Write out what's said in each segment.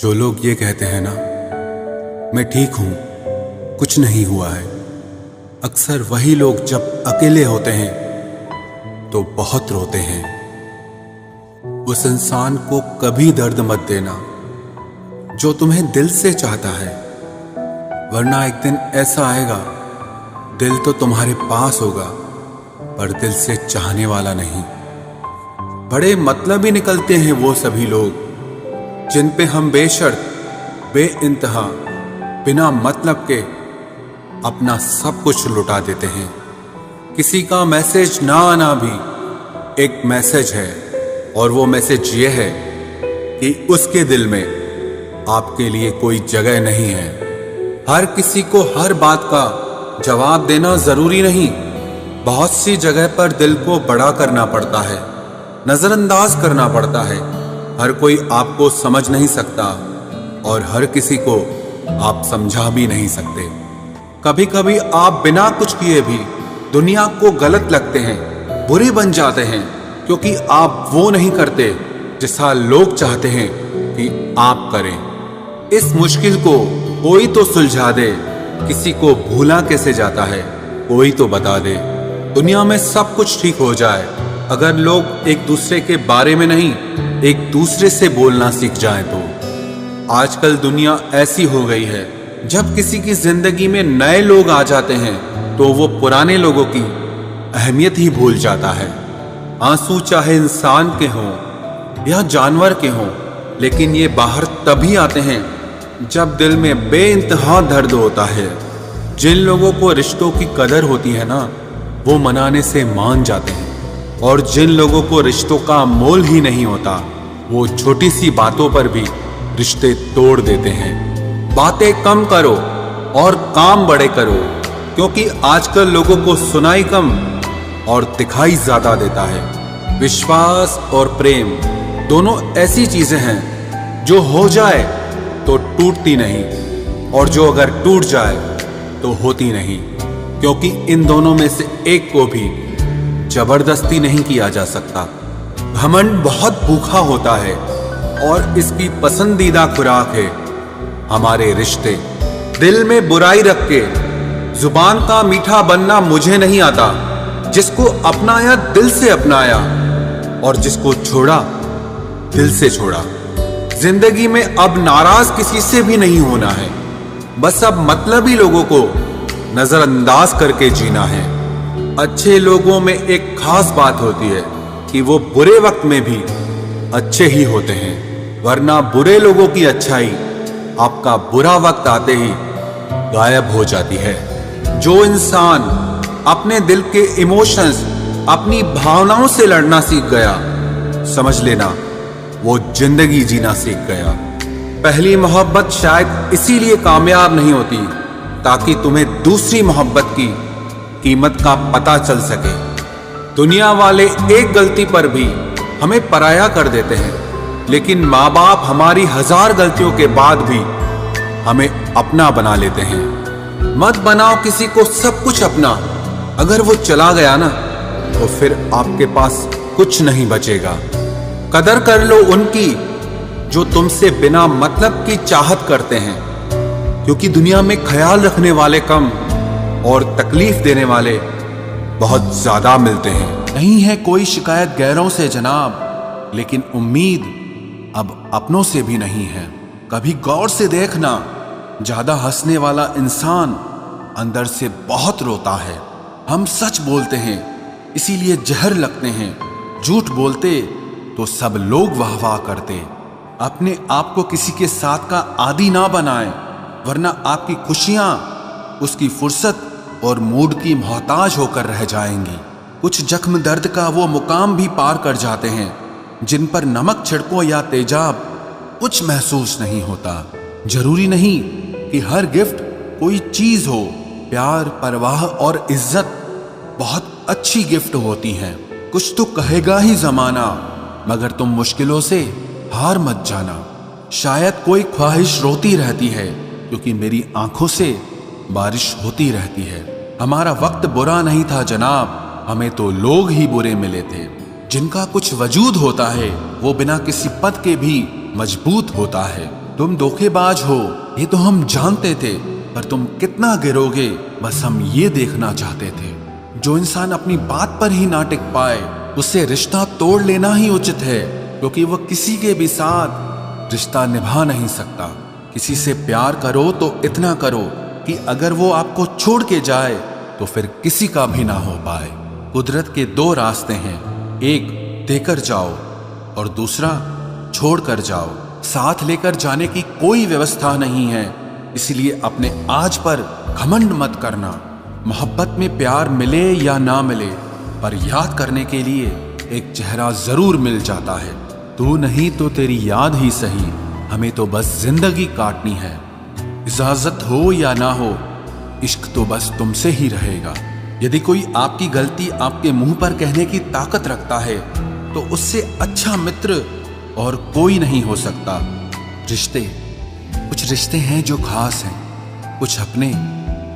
जो लोग ये कहते हैं ना, मैं ठीक हूं, कुछ नहीं हुआ है, अक्सर वही लोग जब अकेले होते हैं तो बहुत रोते हैं। उस इंसान को कभी दर्द मत देना जो तुम्हें दिल से चाहता है, वरना एक दिन ऐसा आएगा, दिल तो तुम्हारे पास होगा पर दिल से चाहने वाला नहीं। बड़े मतलबी निकलते हैं वो सभी लोग जिन पे हम बेशर्त बेइंतहा बिना मतलब के अपना सब कुछ लुटा देते हैं। किसी का मैसेज ना आना भी एक मैसेज है, और वो मैसेज ये है कि उसके दिल में आपके लिए कोई जगह नहीं है। हर किसी को हर बात का जवाब देना जरूरी नहीं। बहुत सी जगह पर दिल को बड़ा करना पड़ता है, नजरअंदाज करना पड़ता है। हर कोई आपको समझ नहीं सकता और हर किसी को आप समझा भी नहीं सकते। कभी कभी आप बिना कुछ किए भी दुनिया को गलत लगते हैं, बुरे बन जाते हैं, क्योंकि आप वो नहीं करते जैसा लोग चाहते हैं कि आप करें। इस मुश्किल को कोई तो सुलझा दे। किसी को भूला कैसे जाता है, कोई तो बता दे। दुनिया में सब कुछ ठीक हो जाए अगर लोग एक दूसरे के बारे में नहीं, एक दूसरे से बोलना सीख जाएं तो। आजकल दुनिया ऐसी हो गई है, जब किसी की जिंदगी में नए लोग आ जाते हैं तो वो पुराने लोगों की अहमियत ही भूल जाता है। आंसू चाहे इंसान के हों या जानवर के हों, लेकिन ये बाहर तभी आते हैं जब दिल में बेइंतहा दर्द होता है। जिन लोगों को रिश्तों की कदर होती है ना, वो मनाने से मान जाते हैं, और जिन लोगों को रिश्तों का मोल ही नहीं होता, वो छोटी सी बातों पर भी रिश्ते तोड़ देते हैं। बातें कम करो और काम बड़े करो, क्योंकि आजकल लोगों को सुनाई कम और दिखाई ज्यादा देता है। विश्वास और प्रेम दोनों ऐसी चीजें हैं जो हो जाए तो टूटती नहीं, और जो अगर टूट जाए तो होती नहीं, क्योंकि इन दोनों में से एक को भी जबरदस्ती नहीं किया जा सकता। घमंड बहुत भूखा होता है और इसकी पसंदीदा खुराक है हमारे रिश्ते। दिल में बुराई रख के जुबान का मीठा बनना मुझे नहीं आता। जिसको अपनाया दिल से अपनाया, और जिसको छोड़ा दिल से छोड़ा। जिंदगी में अब नाराज किसी से भी नहीं होना है, बस अब मतलबी लोगों को नजरअंदाज करके जीना है। अच्छे लोगों में एक खास बात होती है कि वो बुरे वक्त में भी अच्छे ही होते हैं, वरना बुरे लोगों की अच्छाई आपका बुरा वक्त आते ही गायब हो जाती है। जो इंसान अपने दिल के इमोशंस, अपनी भावनाओं से लड़ना सीख गया, समझ लेना वो जिंदगी जीना सीख गया। पहली मोहब्बत शायद इसीलिए कामयाब नहीं होती ताकि तुम्हें दूसरी मोहब्बत की कीमत का पता चल सके। दुनिया वाले एक गलती पर भी हमें पराया कर देते हैं, लेकिन माँ बाप हमारी 1000 गलतियों के बाद भी हमें अपना बना लेते हैं। मत बनाओ किसी को सब कुछ अपना। अगर वो चला गया ना, तो फिर आपके पास कुछ नहीं बचेगा। कदर कर लो उनकी जो तुमसे बिना मतलब की चाहत करते हैं, क्योंकि दुनिया में ख्याल रखने वाले कम और तकलीफ देने वाले बहुत ज्यादा मिलते हैं। नहीं है कोई शिकायत गैरों से जनाब, लेकिन उम्मीद अब अपनों से भी नहीं है। कभी गौर से देखना, ज्यादा हंसने वाला इंसान अंदर से बहुत रोता है। हम सच बोलते हैं इसीलिए जहर लगते हैं, झूठ बोलते तो सब लोग वाह वाह करते। अपने आप को किसी के साथ का आदी ना बनाएं, वरना आपकी खुशियां उसकी फुर्सत और मूड की मोहताज होकर रह जाएंगी। कुछ जख्म दर्द का वो मुकाम भी पार कर जाते हैं जिन पर नमक छिड़को या तेजाब कुछ महसूस नहीं होता। जरूरी नहीं कि हर गिफ्ट कोई चीज हो। प्यार, परवाह और इज्जत बहुत अच्छी गिफ्ट होती हैं। कुछ तो कहेगा ही जमाना, मगर तुम मुश्किलों से हार मत जाना। शायद कोई ख्वाहिश रोती रहती है, क्योंकि मेरी आंखों से बारिश होती रहती है। हमारा वक्त बुरा नहीं था जनाब, हमें तो लोग ही बुरे मिले थे। जिनका कुछ वजूद होता है वो बिना किसी पद के भी मजबूत होता है। तुम धोखेबाज हो, ये तो हम जानते थे, पर तुम कितना गिरोगे बस हम ये देखना चाहते थे। जो इंसान अपनी बात पर ही ना टिक पाए उससे रिश्ता तोड़ लेना ही उचित है, क्योंकि वह किसी के भी साथ रिश्ता निभा नहीं सकता। किसी से प्यार करो तो इतना करो कि अगर वो आपको छोड़ के जाए तो फिर किसी का भी ना हो पाए। कुदरत के दो रास्ते हैं, एक देकर जाओ और दूसरा छोड़ कर जाओ। साथ लेकर जाने की कोई व्यवस्था नहीं है, इसलिए अपने आज पर घमंड मत करना। मोहब्बत में प्यार मिले या ना मिले, पर याद करने के लिए एक चेहरा जरूर मिल जाता है। तू नहीं तो तेरी याद ही सही, हमें तो बस जिंदगी काटनी है। इजाजत हो या ना हो, इश्क तो बस तुमसे ही रहेगा। यदि कोई आपकी गलती आपके मुंह पर कहने की ताकत रखता है तो उससे अच्छा मित्र और कोई नहीं हो सकता। कुछ रिश्ते हैं जो खास हैं, कुछ अपने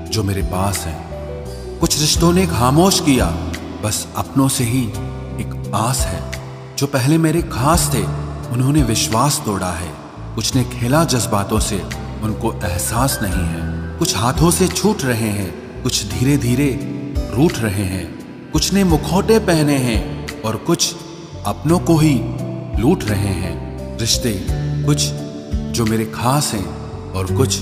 जो मेरे पास हैं। कुछ रिश्तों ने खामोश किया, बस अपनों से ही एक आस है। जो पहले मेरे खास थे उन्होंने विश्वास तोड़ा है। कुछ ने खेला जज्बातों से, उनको एहसास नहीं है। कुछ हाथों से छूट रहे हैं, कुछ धीरे धीरे रूठ रहे हैं। कुछ ने मुखौटे पहने हैं और कुछ अपनों को ही लूट रहे हैं। रिश्ते कुछ जो मेरे खास हैं और कुछ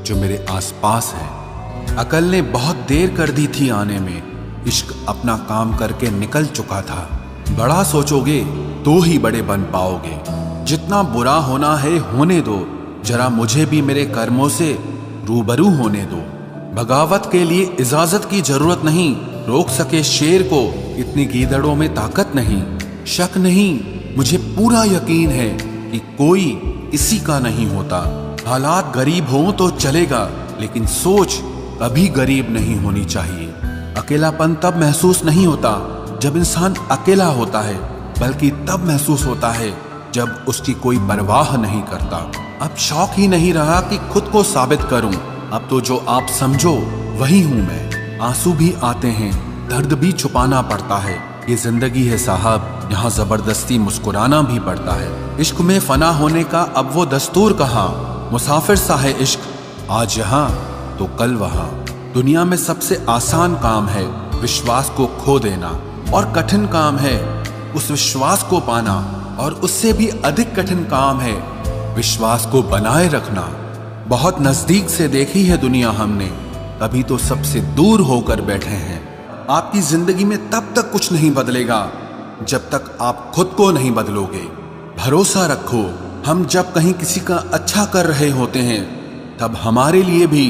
जो मेरे आसपास हैं। अकल ने बहुत देर कर दी थी आने में, इश्क अपना काम करके निकल चुका था। बड़ा सोचोगे तो ही बड़े बन पाओगे। जितना बुरा होना है होने दो, जरा मुझे भी मेरे कर्मों से रूबरू होने दो। बगावत के लिए इजाजत की जरूरत नहीं, रोक सके शेर को इतनी गीदड़ों में ताकत नहीं। शक नहीं, मुझे पूरा यकीन है कि कोई किसी का नहीं होता। हालात गरीब हों तो चलेगा, लेकिन सोच कभी गरीब नहीं होनी चाहिए। अकेलापन तब महसूस नहीं होता जब इंसान अकेला होता है, बल्कि तब महसूस होता है जब उसकी कोई परवाह नहीं करता। अब शौक ही नहीं रहा कि खुद को साबित करूं, अब तो जो आप समझो वही हूं मैं। आंसू भी आते हैं, दर्द भी छुपाना पड़ता है, ये जिंदगी है साहब, यहाँ जबरदस्ती मुस्कुराना भी पड़ता है। इश्क में फना होने का अब वो दस्तूर कहाँ, मुसाफिर सा है इश्क, आज यहाँ तो कल वहाँ। दुनिया में सबसे आसान काम है विश्वास को खो देना, और कठिन काम है उस विश्वास को पाना, और उससे भी अधिक कठिन काम है विश्वास को बनाए रखना। बहुत नजदीक से देखी है दुनिया हमने, कभी तो सबसे दूर होकर बैठे हैं। आपकी जिंदगी में तब तक कुछ नहीं बदलेगा जब तक आप खुद को नहीं बदलोगे। भरोसा रखो, हम जब कहीं किसी का अच्छा कर रहे होते हैं तब हमारे लिए भी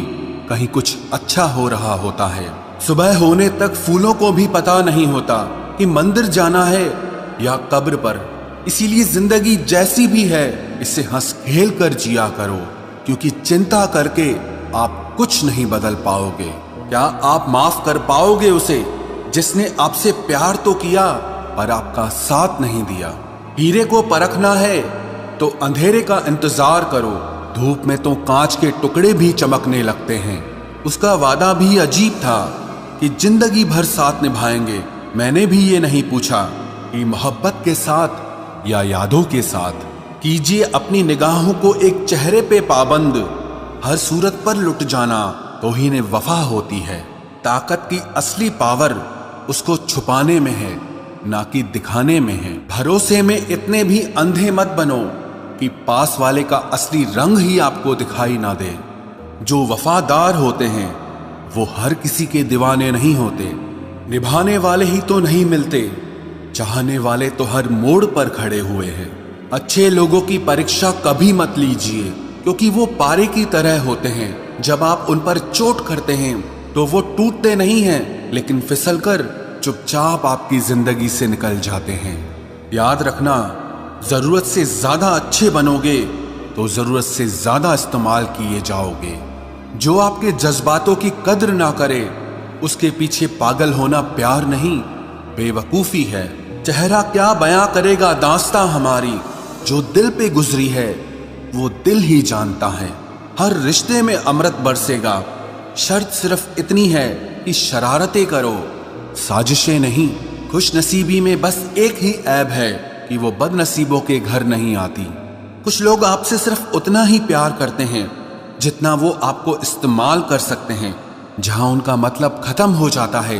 कहीं कुछ अच्छा हो रहा होता है। सुबह होने तक फूलों को भी पता नहीं होता कि मंदिर जाना है या कब्र पर। इसीलिए जिंदगी जैसी भी है इसे हंस खेल कर जिया करो, क्योंकि चिंता करके आप कुछ नहीं बदल पाओगे। क्या आप माफ कर पाओगे उसे जिसने आपसे प्यार तो किया पर आपका साथ नहीं दिया? हीरे को परखना है तो अंधेरे का इंतजार करो, धूप में तो कांच के टुकड़े भी चमकने लगते हैं। उसका वादा भी अजीब था कि जिंदगी भर साथ निभाएंगे। मैंने भी ये नहीं पूछा कि मोहब्बत के साथ या यादों के साथ। कीजिए अपनी निगाहों को एक चेहरे पे पाबंद, हर सूरत पर लुट जाना तो ही ने वफा होती है। ताकत की असली पावर उसको छुपाने में है, ना कि दिखाने में है। भरोसे में इतने भी अंधे मत बनो कि पास वाले का असली रंग ही आपको दिखाई ना दे। जो वफादार होते हैं वो हर किसी के दीवाने नहीं होते। निभाने वाले ही तो नहीं मिलते, चाहने वाले तो हर मोड़ पर खड़े हुए हैं। अच्छे लोगों की परीक्षा कभी मत लीजिए, क्योंकि वो पारे की तरह होते हैं। जब आप उन पर चोट करते हैं तो वो टूटते नहीं हैं, लेकिन फिसलकर चुपचाप आपकी जिंदगी से निकल जाते हैं। याद रखना, जरूरत से ज्यादा अच्छे बनोगे तो जरूरत से ज्यादा इस्तेमाल किए जाओगे। जो आपके जज्बातों की कद्र ना करे उसके पीछे पागल होना प्यार नहीं, बेवकूफी है। चेहरा क्या बयां करेगा दास्तां हमारी, जो दिल पे गुजरी है वो दिल ही जानता है। हर रिश्ते में अमृत बरसेगा, शर्त सिर्फ इतनी है कि शरारतें करो, साजिशें नहीं। खुश नसीबी में बस एक ही ऐब है कि वो बदनसीबों के घर नहीं आती। कुछ लोग आपसे सिर्फ उतना ही प्यार करते हैं जितना वो आपको इस्तेमाल कर सकते हैं। जहां उनका मतलब खत्म हो जाता है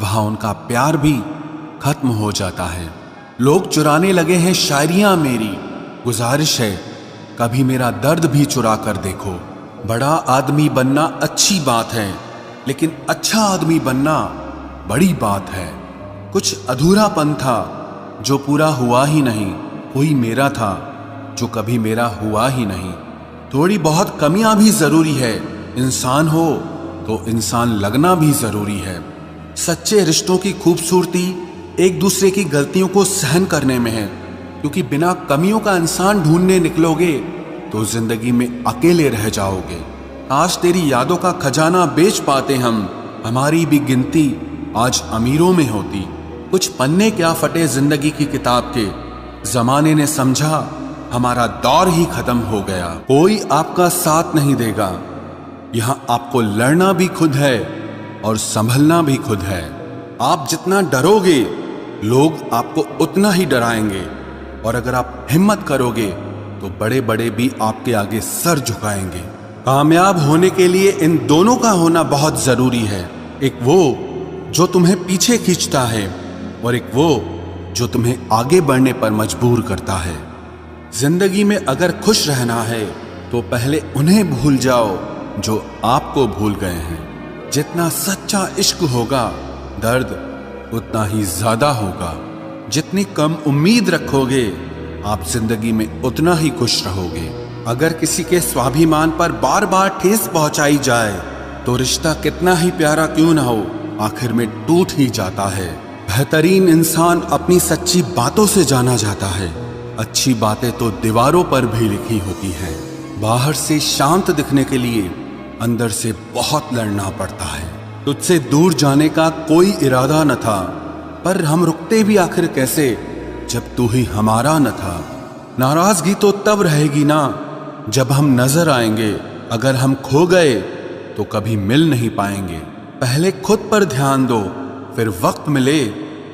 वहां उनका प्यार भी खत्म हो जाता है। लोग चुराने लगे हैं शायरियां मेरी, गुजारिश है कभी मेरा दर्द भी चुरा कर देखो। बड़ा आदमी बनना अच्छी बात है, लेकिन अच्छा आदमी बनना बड़ी बात है। कुछ अधूरापन था जो पूरा हुआ ही नहीं, कोई मेरा था जो कभी मेरा हुआ ही नहीं। थोड़ी बहुत कमियां भी जरूरी है, इंसान हो तो इंसान लगना भी जरूरी है। सच्चे रिश्तों की खूबसूरती एक दूसरे की गलतियों को सहन करने में है, क्योंकि बिना कमियों का इंसान ढूंढने निकलोगे तो जिंदगी में अकेले रह जाओगे। आज तेरी यादों का खजाना बेच पाते हम, हमारी भी गिनती आज अमीरों में होती। कुछ पन्ने क्या फटे जिंदगी की किताब के, जमाने ने समझा हमारा दौर ही खत्म हो गया। कोई आपका साथ नहीं देगा, यहां आपको लड़ना भी खुद है और संभलना भी खुद है। आप जितना डरोगे लोग आपको उतना ही डराएंगे, और अगर आप हिम्मत करोगे तो बड़े बड़े भी आपके आगे सर झुकाएंगे। कामयाब होने के लिए इन दोनों का होना बहुत जरूरी है। एक वो जो तुम्हें पीछे खींचता है और एक वो जो तुम्हें आगे बढ़ने पर मजबूर करता है। जिंदगी में अगर खुश रहना है तो पहले उन्हें भूल जाओ जो आपको भूल गए हैं। जितना सच्चा इश्क होगा दर्द उतना ही ज्यादा होगा। जितनी कम उम्मीद रखोगे आप जिंदगी में उतना ही खुश रहोगे। अगर किसी के स्वाभिमान पर बार बार ठेस पहुंचाई जाए तो रिश्ता कितना ही प्यारा क्यों ना हो आखिर में टूट ही जाता है। बेहतरीन इंसान अपनी सच्ची बातों से जाना जाता है। अच्छी बातें तो दीवारों पर भी लिखी होती हैं। बाहर से शांत दिखने के लिए अंदर से बहुत लड़ना पड़ता है। तुझसे दूर जाने का कोई इरादा न था, पर हम रुकते भी आखिर कैसे जब तू ही हमारा न था। नाराजगी तो तब रहेगी ना जब हम नजर आएंगे, अगर हम खो गए तो कभी मिल नहीं पाएंगे। पहले खुद पर ध्यान दो, फिर वक्त मिले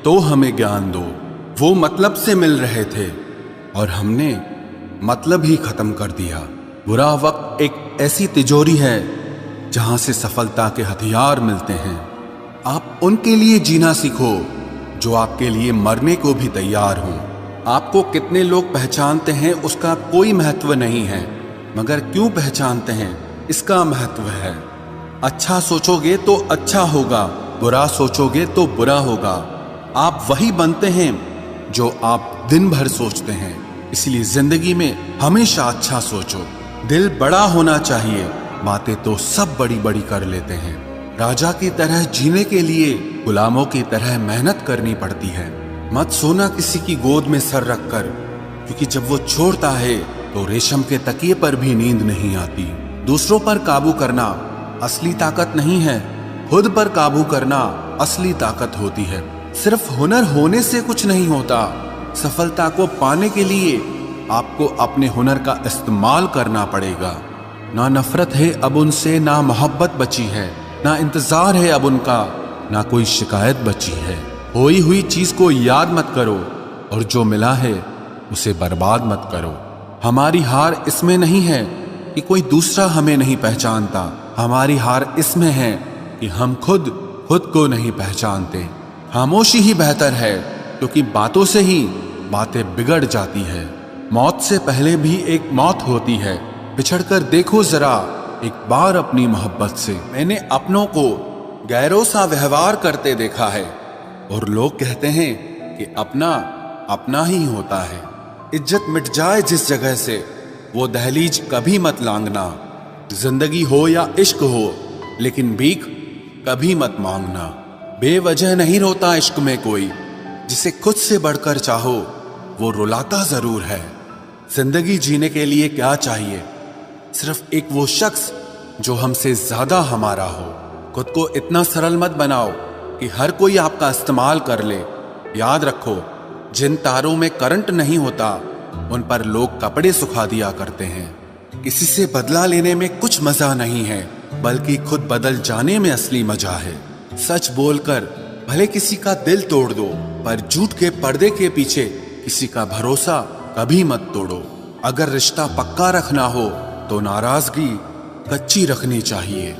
तो हमें ज्ञान दो। वो मतलब से मिल रहे थे और हमने मतलब ही खत्म कर दिया। बुरा वक्त एक ऐसी तिजोरी है जहां से सफलता के हथियार मिलते हैं। आप उनके लिए जीना सीखो जो आपके लिए मरने को भी तैयार हों। आपको कितने लोग पहचानते हैं उसका कोई महत्व नहीं है, मगर क्यों पहचानते हैं इसका महत्व है। अच्छा सोचोगे तो अच्छा होगा, बुरा सोचोगे तो बुरा होगा। आप वही बनते हैं जो आप दिन भर सोचते हैं। इसलिए जिंदगी में हमेशा अच्छा सोचो। दिल बड़ा होना चाहिए, बातें तो सब बड़ी बड़ी कर लेते हैं। राजा की तरह जीने के लिए गुलामों की तरह मेहनत करनी पड़ती है। मत सोना किसी की गोद में सर रखकर, क्योंकि जब वो छोड़ता है तो रेशम के तकिए पर भी नींद नहीं आती। दूसरों पर काबू करना असली ताकत नहीं है, खुद पर काबू करना असली ताकत होती है। सिर्फ हुनर होने से कुछ नहीं होता। सफलता को पाने के लिए आपको अपने हुनर का इस्तेमाल करना पड़ेगा। ना नफरत है अब उनसे, ना मोहब्बत बची है, ना इंतजार है अब उनका, ना कोई शिकायत बची है। खोई हुई चीज को याद मत करो और जो मिला है उसे बर्बाद मत करो। हमारी हार इसमें नहीं है कि कोई दूसरा हमें नहीं पहचानता, हमारी हार इसमें है कि हम खुद को नहीं पहचानते। खामोशी ही बेहतर है, क्योंकि बातों से ही बातें बिगड़ जाती है। मौत से पहले भी एक मौत होती है। बिछड़कर देखो जरा एक बार अपनी मोहब्बत से। मैंने अपनों को गैरों सा व्यवहार करते देखा है, और लोग कहते हैं कि अपना अपना ही होता है। इज्जत मिट जाए जिस जगह से वो दहलीज कभी मत लांघना। जिंदगी हो या इश्क हो, लेकिन भीख कभी मत मांगना। बेवजह नहीं रोता इश्क में कोई, जिसे खुद से बढ़कर चाहो वो रुलाता जरूर है। जिंदगी जीने के लिए क्या चाहिए? सिर्फ एक वो शख्स जो हमसे ज्यादा हमारा हो। खुद को इतना सरल मत बनाओ कि हर कोई आपका इस्तेमाल कर ले। याद रखो, जिन तारों में करंट नहीं होता उन पर लोग कपड़े सुखा दिया करते हैं। किसी से बदला लेने में कुछ मजा नहीं है, बल्कि खुद बदल जाने में असली मजा है। सच बोलकर भले किसी का दिल तोड़ दो, पर झूठ के पर्दे के पीछे किसी का भरोसा कभी मत तोड़ो। अगर रिश्ता पक्का रखना हो तो नाराजगी कच्ची रखनी चाहिए।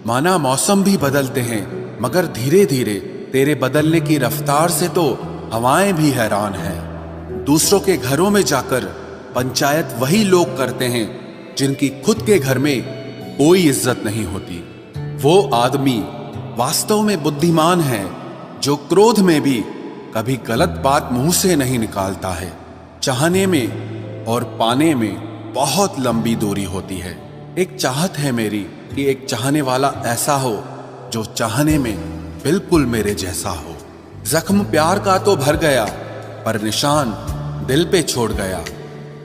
माना मौसम भी बदलते हैं, मगर धीरे धीरे तेरे बदलने की रफ्तार से तो हवाएं भी हैरान हैं। दूसरों के घरों में जाकर पंचायत वही लोग करते हैं जिनकी खुद के घर में कोई इज्जत नहीं होती। वो आदमी वास्तव में बुद्धिमान है जो क्रोध में भी कभी गलत बात मुंह से नहीं निकालता है। चाहने में और पाने में बहुत लंबी दूरी होती है। एक चाहत है मेरी कि एक चाहने वाला ऐसा हो जो चाहने में बिल्कुल मेरे जैसा हो। जख्म प्यार का तो भर गया, पर निशान दिल पे छोड़ गया।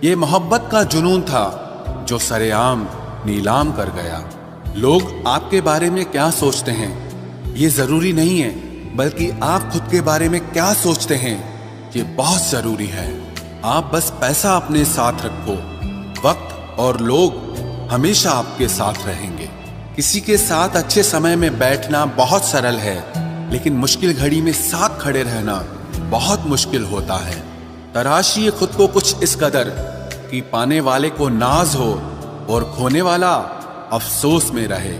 ये मोहब्बत का जुनून था जो सरेआम नीलाम कर गया। लोग आपके बारे में क्या सोचते हैं ये जरूरी नहीं है, बल्कि आप खुद के बारे में क्या सोचते हैं ये बहुत जरूरी है। आप बस पैसा अपने साथ रखो, वक्त और लोग हमेशा आपके साथ रहेंगे। किसी के साथ अच्छे समय में बैठना बहुत सरल है, लेकिन मुश्किल घड़ी में साथ खड़े रहना बहुत मुश्किल होता है। तराशिए खुद को कुछ इस कदर कि पाने वाले को नाज हो और खोने वाला अफसोस में रहे।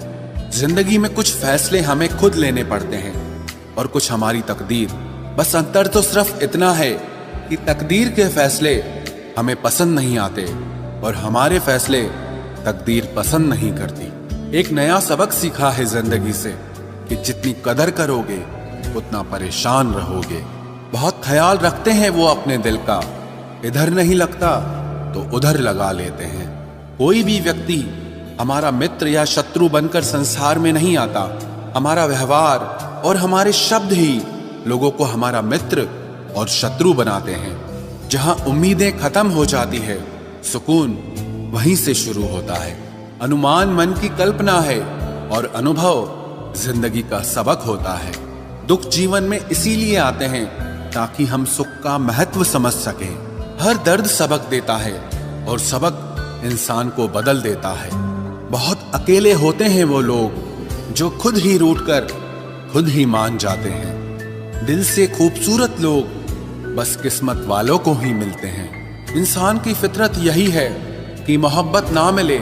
जिंदगी में कुछ फैसले हमें खुद लेने पड़ते हैं और कुछ हमारी तकदीर। बस अंतर तो सिर्फ इतना है कि तकदीर के फैसले हमें पसंद नहीं आते और हमारे फैसले तकदीर पसंद नहीं करती। एक नया सबक सीखा है जिंदगी से कि जितनी कदर करोगे उतना परेशान रहोगे। बहुत ख्याल रखते हैं वो अपने दिल का, इधर नहीं लगता तो उधर लगा लेते हैं। कोई भी व्यक्ति हमारा मित्र या शत्रु बनकर संसार में नहीं आता। हमारा व्यवहार और हमारे शब्द ही लोगों को हमारा मित्र और शत्रु बनाते हैं। जहां उम्मीदें खत्म हो जाती है, सुकून वहीं से शुरू होता है। अनुमान मन की कल्पना है और अनुभव जिंदगी का सबक होता है। दुख जीवन में इसीलिए आते हैं ताकि हम सुख का महत्व समझ सकें। हर दर्द सबक देता है और सबक इंसान को बदल देता है। बहुत अकेले होते हैं वो लोग जो खुद ही रूठकर खुद ही मान जाते हैं। दिल से खूबसूरत लोग बस किस्मत वालों को ही मिलते हैं। इंसान की फितरत यही है कि मोहब्बत ना मिले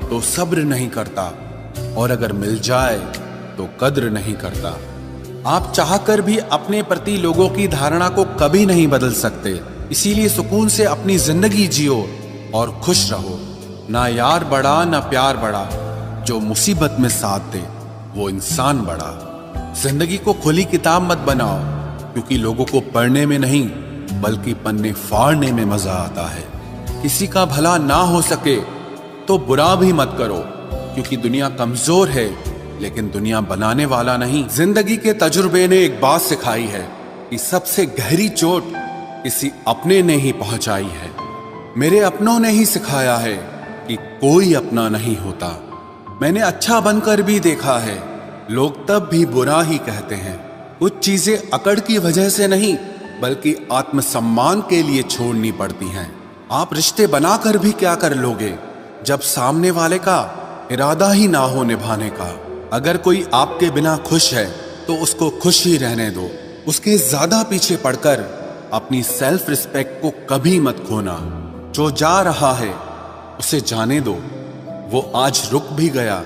तो सब्र नहीं करता, और अगर मिल जाए तो कद्र नहीं करता। आप चाहकर भी अपने प्रति लोगों की धारणा को कभी नहीं बदल सकते। इसीलिए सुकून से अपनी जिंदगी जियो और खुश रहो। ना यार बड़ा ना प्यार बड़ा, जो मुसीबत में साथ दे वो इंसान बड़ा। जिंदगी को खुली किताब मत बनाओ, क्योंकि लोगों को पढ़ने में नहीं बल्कि पन्ने फाड़ने में मजा आता है। किसी का भला ना हो सके तो बुरा भी मत करो, क्योंकि दुनिया कमजोर है लेकिन दुनिया बनाने वाला नहीं। जिंदगी के तजुर्बे ने एक बात सिखाई है कि सबसे गहरी चोट किसी अपने ने ही पहुंचाई है। मेरे अपनों ने ही सिखाया है कि कोई अपना नहीं होता। मैंने अच्छा बनकर भी देखा है, लोग तब भी बुरा ही कहते हैं। कुछ चीजें अकड़ की वजह से नहीं बल्कि आत्मसम्मान के लिए छोड़नी पड़ती हैं। आप रिश्ते बनाकर भी क्या कर लोगे जब सामने वाले का इरादा ही ना हो निभाने का। अगर कोई आपके बिना खुश है तो उसको खुश ही रहने दो। उसके ज्यादा पीछे पड़कर अपनी सेल्फ रिस्पेक्ट को कभी मत खोना। जो जा रहा है उसे जाने दो, वो आज रुक भी गया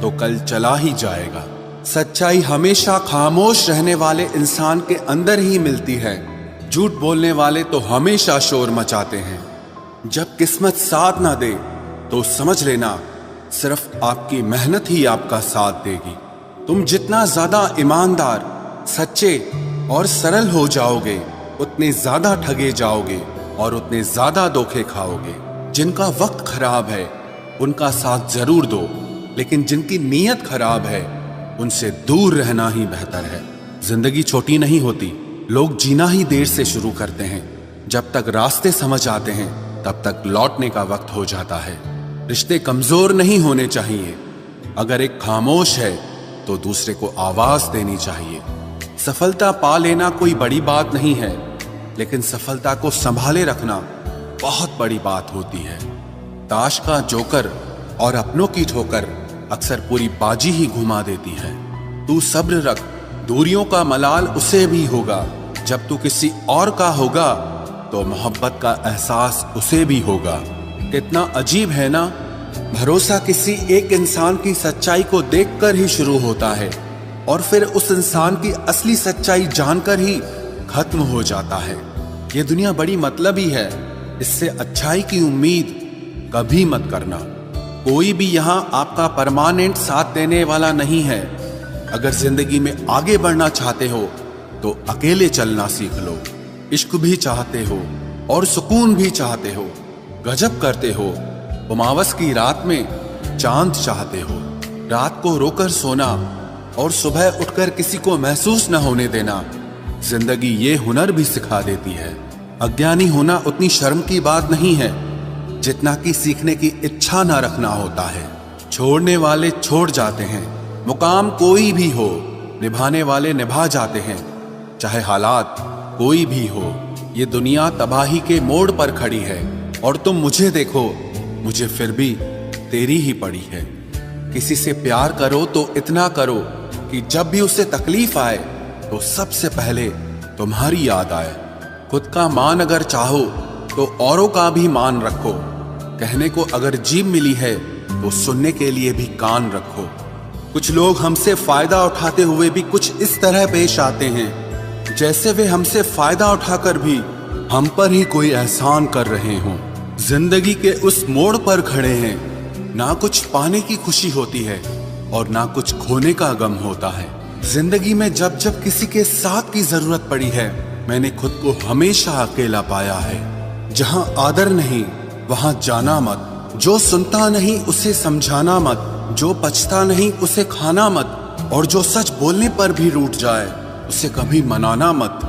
तो कल चला ही जाएगा। सच्चाई हमेशा खामोश रहने वाले इंसान के अंदर ही मिलती है। झूठ बोलने वाले तो हमेशा शोर मचाते हैं। जब किस्मत साथ ना दे तो समझ लेना सिर्फ आपकी मेहनत ही आपका साथ देगी। तुम जितना ज्यादा ईमानदार, सच्चे और सरल हो जाओगे उतने ज्यादा ठगे जाओगे और उतने ज्यादा धोखे खाओगे। जिनका वक्त खराब है उनका साथ जरूर दो, लेकिन जिनकी नीयत खराब है उनसे दूर रहना ही बेहतर है। जिंदगी छोटी नहीं होती, लोग जीना ही देर से शुरू करते हैं। जब तक रास्ते समझ आते हैं तब तक लौटने का वक्त हो जाता है। रिश्ते कमजोर नहीं होने चाहिए। अगर एक खामोश है तो दूसरे को आवाज देनी चाहिए। सफलता पा लेना कोई बड़ी बात नहीं है, लेकिन सफलता को संभाले रखना बहुत बड़ी बात होती है। ताश का जोकर और अपनों की ठोकर अक्सर पूरी बाजी ही घुमा देती है। तू सब्र रख, दूरियों का मलाल उसे भी होगा। जब तू किसी और का होगा तो मोहब्बत का एहसास उसे भी होगा। कितना अजीब है ना, भरोसा किसी एक इंसान की सच्चाई को देखकर ही शुरू होता है और फिर उस इंसान की असली सच्चाई जानकर ही खत्म हो जाता है। ये दुनिया बड़ी मतलबी है, इससे अच्छाई की उम्मीद कभी मत करना। कोई भी यहाँ आपका परमानेंट साथ देने वाला नहीं है। अगर जिंदगी में आगे बढ़ना चाहते हो तो अकेले चलना सीख लो। इश्क भी चाहते हो और सुकून भी चाहते हो, गजब करते हो। उमावस की रात में चांद चाहते हो, रात को रोकर सोना और सुबह उठकर किसी को महसूस न होने देना। जिंदगी ये हुनर भी सिखा देती है। अज्ञानी होना उतनी शर्म की बात नहीं है जितना कि सीखने की इच्छा ना रखना होता है। छोड़ने वाले छोड़ जाते हैं, मुकाम कोई भी हो, निभाने वाले निभा जाते हैं, चाहे हालात कोई भी हो। ये दुनिया तबाही के मोड़ पर खड़ी है और तुम मुझे देखो, मुझे फिर भी तेरी ही पड़ी है। किसी से प्यार करो तो इतना करो कि जब भी उसे तकलीफ आए तो सबसे पहले तुम्हारी याद आए। खुद का मान अगर चाहो तो औरों का भी मान रखो। कहने को अगर जीभ मिली है तो सुनने के लिए भी कान रखो। कुछ लोग हमसे फायदा उठाते हुए भी कुछ इस तरह पेश आते हैं जैसे वे हमसे फायदा उठाकर भी हम पर ही कोई एहसान कर रहे हों। जिंदगी के उस मोड़ पर खड़े हैं, ना कुछ पाने की खुशी होती है और ना कुछ खोने का गम होता है। जिंदगी में जब जब किसी के साथ की जरूरत पड़ी है, मैंने खुद को हमेशा अकेला पाया है। जहां आदर नहीं वहां जाना मत, जो सुनता नहीं उसे समझाना मत, जो पछता नहीं उसे खाना मत, और जो सच बोलने पर भी रूठ जाए उसे कभी मनाना मत।